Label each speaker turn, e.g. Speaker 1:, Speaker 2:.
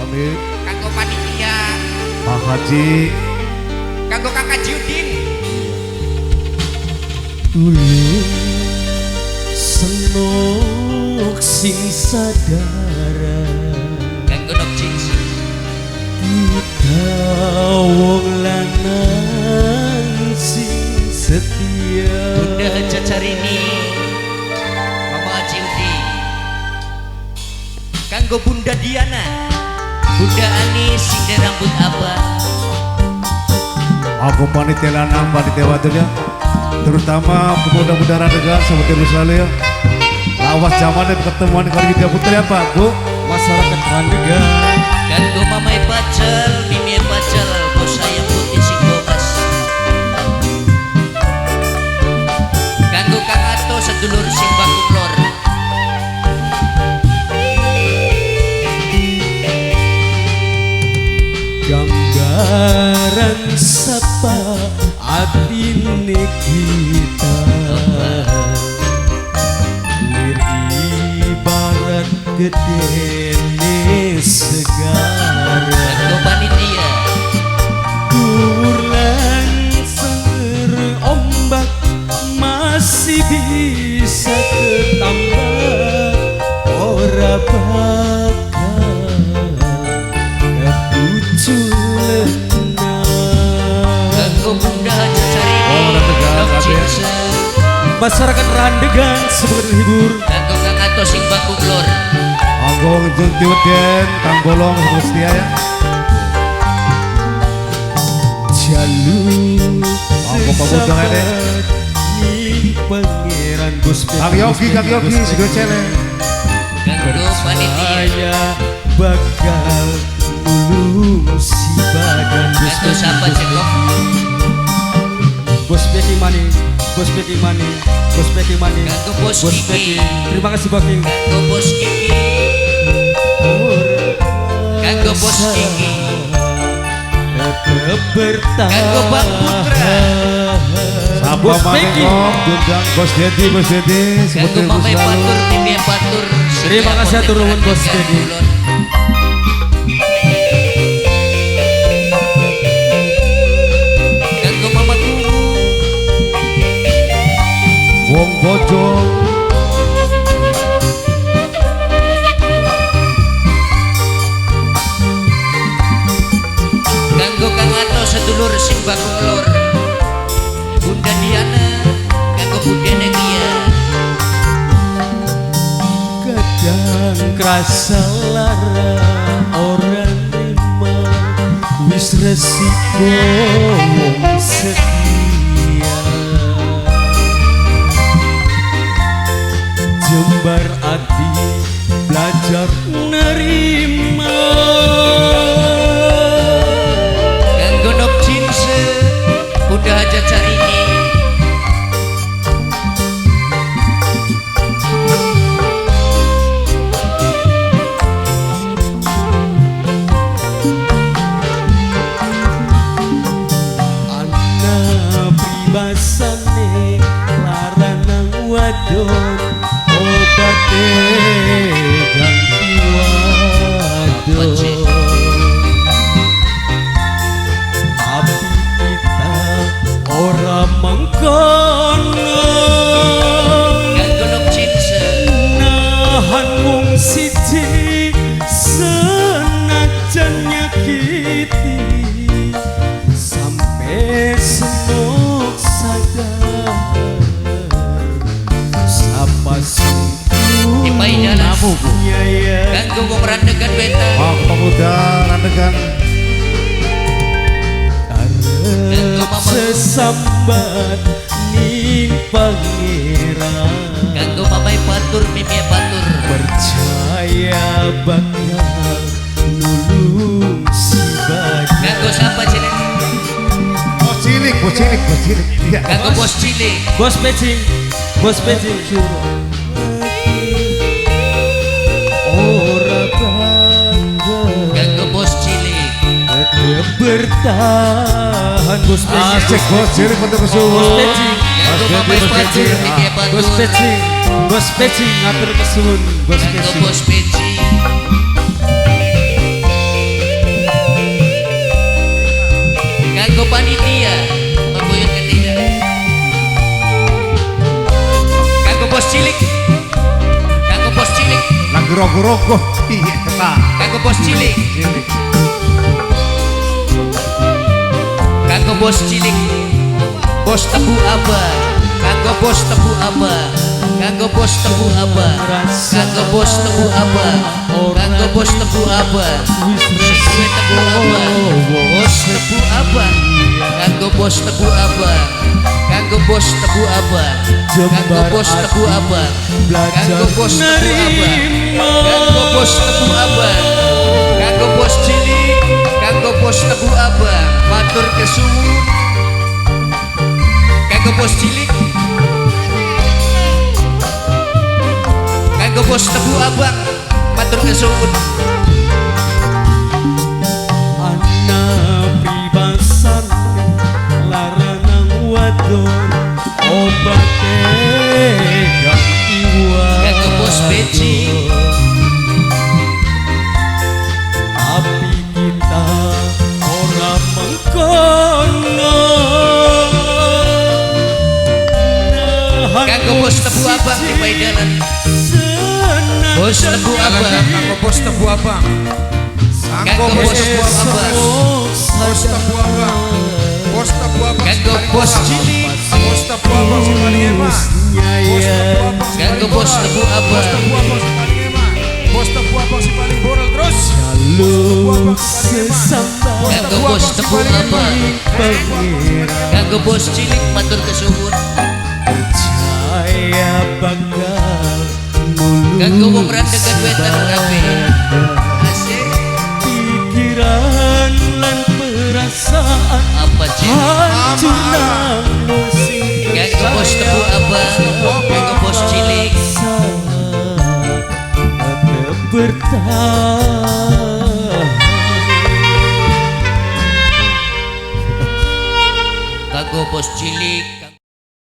Speaker 1: Pamit.
Speaker 2: Kanggo panitia.
Speaker 1: Pak Haji.
Speaker 2: Kanggo Kakak Judin.
Speaker 3: Ulun senok sing sadara
Speaker 2: Kanggo Nok Jins.
Speaker 3: kita wong lanang sing setia.
Speaker 2: Bunda Cacarini, Mama Haji Udi. Kanggo Bunda Diana, Bunda Ani sing rambut abang.
Speaker 1: Aku panitia lanang, panitia wadon ya. Terutama pemuda-pemuda Randegan seperti Rusale ya. Lawas zaman dan pertemuan kali kita putri apa Bu?
Speaker 3: Masyarakat Randegan.
Speaker 2: Kanggo Mamai Pacel, Mimi Pacel, bos sayang putih sing bogas. Kanggo Kang Ato sedulur sing bakung lor.
Speaker 3: Gambaran sapa atine kita lir ibarat gedene segara.
Speaker 2: Kanggo panitia.
Speaker 3: Dhuwur lan senger ombak masih bisa ketambah, ora bakal
Speaker 2: Kanggo Bunda Cacarini,
Speaker 1: Randegan,
Speaker 2: Nok
Speaker 1: kabeh.
Speaker 2: Jins.
Speaker 3: masyarakat Randegan sebagai hibur.
Speaker 2: Kanggo Kang Ato sing bakung lor.
Speaker 1: Anggo ngejut den, Kang Bolong setia ya.
Speaker 3: Jalur
Speaker 1: Anggo pemuda ya deh.
Speaker 3: ni pangeran Gus
Speaker 1: Kang Yogi sigo celeng.
Speaker 2: Kanggo panitia.
Speaker 3: saya bakal nulung si badan
Speaker 2: Kanggo siapa cekok?
Speaker 3: Bos Peti Mani, Bos Peti Mani, Bos Peti Mani,
Speaker 2: Kanggo Bos
Speaker 3: Bos
Speaker 2: Kiki.
Speaker 3: Peti. Terima kasih Baki.
Speaker 2: Kanggo Bos Kiki. Kanggo Bos Kiki.
Speaker 3: Bertahan.
Speaker 2: Kanggo Bang Putra.
Speaker 1: Sapa
Speaker 3: Bos
Speaker 1: maneh
Speaker 3: Peki.
Speaker 1: kok Gendang Bos Dedi
Speaker 2: Kanggo
Speaker 1: seperti
Speaker 2: Mamai
Speaker 1: Rusale.
Speaker 2: Batur, Mimi Batur.
Speaker 3: Terima kasih atur nuhun, Bos Dedi.
Speaker 2: Kanggo Mama Kumu.
Speaker 1: Wong Bojong.
Speaker 2: Kanggo Kang Ato sedulur sing bakung lor. Bunda Diana. Kanggo Bunda Negia.
Speaker 3: Kadang kerasa lara orang terima wis resiko wong setia. Jembar ati belajar nerima.
Speaker 2: Kanggo Nok Jins. Bunda Cacarini.
Speaker 3: Anak pribasane laranang wadon obate ganti wadon. Tapi kita ora mengkono
Speaker 2: Kanggo Nok Jins.
Speaker 3: nahan wong siji senajan nyakiti sampai senok sadar sapa singku
Speaker 2: Ipai dalas.
Speaker 3: nyaya
Speaker 2: Kanggo wong Randegan beta.
Speaker 1: Wong pemuda Randegan.
Speaker 2: Kanggo Mama.
Speaker 3: sesambat ning pangeran
Speaker 2: Kanggo Mamai Batur, Mimi Batur.
Speaker 3: percaya bakal nulung si badan.
Speaker 2: Kanggo siapa cilik?
Speaker 1: Bos cilik. Iya.
Speaker 2: Kanggo Bos Cilik.
Speaker 3: Bos Pecing, Bos Pecing. Ora bangga
Speaker 2: Kanggo Bos Cilik.
Speaker 3: bertahan Bos Pecing.
Speaker 1: Cek bos cilik untuk
Speaker 3: Bos
Speaker 1: kesuwun.
Speaker 3: Pecing,
Speaker 2: Kanggo Mamai Batur, Mimi
Speaker 3: Bos
Speaker 2: Batur.
Speaker 3: Pecing, Bos Pecing ngatur kesuwun Bos
Speaker 2: Kanggo
Speaker 3: Pecing.
Speaker 2: Bos Peci.
Speaker 1: gerogoh-gerogoh iya tak
Speaker 2: Kanggo bos cilik,
Speaker 1: cilik
Speaker 2: kanggo bos cilik, bos tebu abang, kanggo bos tebu abang, kanggo bos tebu abang, kanggo bos tebu abang, kanggo bos tebu abang, sesuai tebu abang, bos tebu abang, kanggo bos tebu abang, kanggo bos tebu abang, kanggo bos tebu abang, kanggo bos tebu abang, kanggo bos tebu abang, kanggo bos cilik, kanggo bos tebu abang, matur kesuwun, kanggo bos cilik, kanggo bos tebu abang, matur kesuwun.
Speaker 3: Anak pribasan laranang wadon obate ganti
Speaker 2: Kanggo bos beci,
Speaker 3: tapi kita orang mengkono.
Speaker 2: kanggo bos tebu abang di Baidalan, bos tebu abang,
Speaker 4: Kanggo bos tebu abang.
Speaker 2: kanggo bos tebu abang,
Speaker 4: Bos tebu abang. Bos tebu abang.
Speaker 2: kanggo bos cilik,
Speaker 4: Bos tebu abang si paling emak. Bos tebu abang si
Speaker 2: kanggo
Speaker 4: paling
Speaker 2: bos
Speaker 4: boral.
Speaker 2: tebu
Speaker 4: Bos
Speaker 2: abang,
Speaker 4: tebu abang si paling emak. Bos tebu abang si paling boral terus.
Speaker 3: Lalu sesampai
Speaker 2: kanggo bos tebu abang,
Speaker 3: pengira
Speaker 2: kanggo bos cilik matur kesuwun,
Speaker 3: saya bakal
Speaker 2: kanggo wong randegan wetan kabeh. Asik,
Speaker 3: pikiran lan perasaan
Speaker 2: apa cilik,
Speaker 3: hancur nang musik
Speaker 2: kanggo bos tebu abang, kanggo bos cilik,
Speaker 3: tetap bertahan.
Speaker 2: kanggo bos cilik.